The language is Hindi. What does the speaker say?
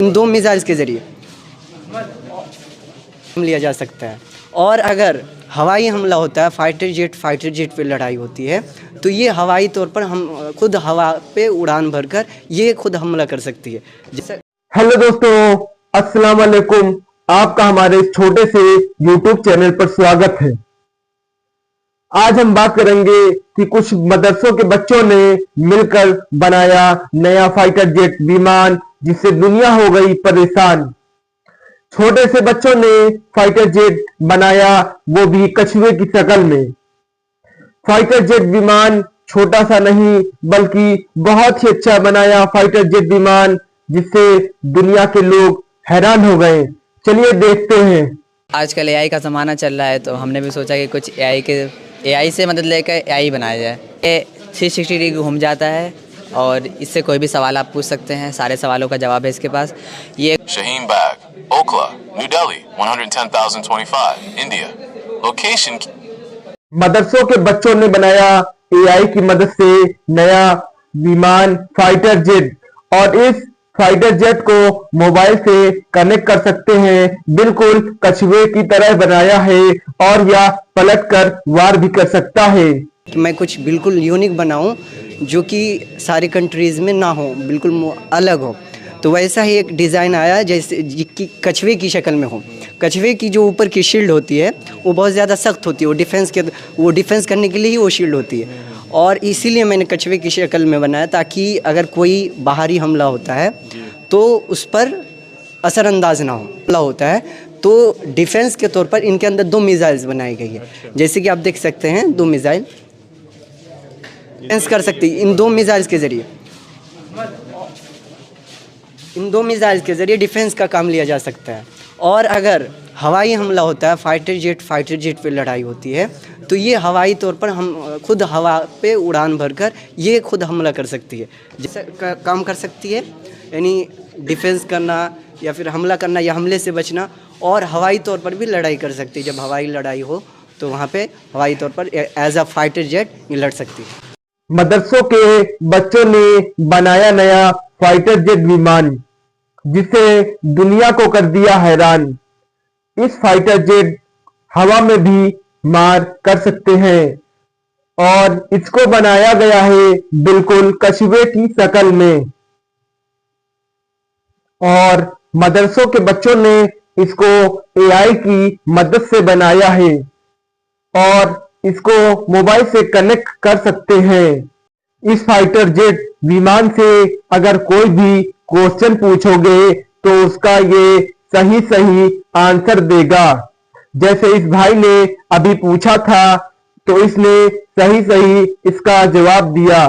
इन दो मिसाइल्स के ज़रिए लिया जा सकता है। और अगर हवाई हमला होता है, फाइटर जेट पे लड़ाई होती है, तो ये हवाई तौर पर हम खुद हवा पे उड़ान भरकर ये खुद हमला कर सकती है। जैसे हेलो दोस्तों, अस्सलाम वालेकुम। आपका हमारे इस छोटे से यूट्यूब चैनल पर स्वागत है। आज हम बात करेंगे कि कुछ मदरसों के बच्चों ने मिलकर बनाया नया फाइटर जेट विमान, जिससे दुनिया हो गई परेशान। छोटे से बच्चों ने फाइटर जेट बनाया, वो भी कछुए की शक्ल में। फाइटर जेट विमान छोटा सा नहीं बल्कि बहुत ही अच्छा बनाया फाइटर जेट विमान, जिससे दुनिया के लोग हैरान हो गए। चलिए देखते हैं। आजकल एआई का ज़माना चल रहा है, तो हमने भी सोचा कि कुछ एआई से मदद लेकर एआई बनाया जाए। ये 360 डिग्री घूम जाता है और इससे कोई भी सवाल आप पूछ सकते हैं, सारे सवालों का जवाब है इसके पास। ये Shaheen Bag, Okhla, New Delhi, 110,025, India. Location. मदरसों के बच्चों ने बनाया एआई की मदद से नया विमान फाइटर जेट, और इस फाइटर जेट को मोबाइल से कनेक्ट कर सकते हैं। बिल्कुल कछुए की तरह बनाया है और यह पलटकर वार भी कर सकता है। कि मैं कुछ बिल्कुल यूनिक बनाऊं जो कि सारी कंट्रीज़ में ना हो, बिल्कुल अलग हो। तो वैसा ही एक डिज़ाइन आया जैसे कि कछुए की शक्ल में हो। कछुए की जो ऊपर की शील्ड होती है वो बहुत ज़्यादा सख्त होती है, वो डिफेंस करने के लिए ही वो शील्ड होती है, और इसीलिए मैंने कछुए की शक्ल में बनाया, ताकि अगर कोई बाहरी हमला होता है तो उस पर असरअंदाज ना हो। हमला होता है तो डिफेंस के तौर पर इनके अंदर 2 मिसाइल्स बनाई गई है। जैसे कि आप देख सकते हैं 2 मिसाइल डिफेंस कर सकती है। इन 2 मिसाइल्स के ज़रिए डिफेंस का काम लिया जा सकता है। और अगर हवाई हमला होता है, फाइटर जेट पे लड़ाई होती है, तो ये हवाई तौर पर हम खुद हवा पे उड़ान भरकर ये खुद हमला कर सकती है। जैसे काम कर सकती है, यानी डिफेंस करना या फिर हमला करना या हमले से बचना, और हवाई तौर पर भी लड़ाई कर सकती है। जब हवाई लड़ाई हो तो वहाँ पे हवाई तौर पर एज अ फाइटर जेट ये लड़ सकती है। मदरसों के बच्चों ने बनाया नया फाइटर जेट विमान, जिसे दुनिया को कर दिया हैरान। इस फाइटर जेट हवा में भी मार कर सकते हैं, और इसको बनाया गया है बिल्कुल कछुए की शक्ल में। और मदरसों के बच्चों ने इसको एआई की मदद से बनाया है, और इसको मोबाइल से कनेक्ट कर सकते हैं। इस फाइटर जेट विमान से अगर कोई भी क्वेश्चन पूछोगे तो उसका ये सही आंसर देगा। जैसे इस भाई ने अभी पूछा था, तो इसने सही इसका जवाब दिया।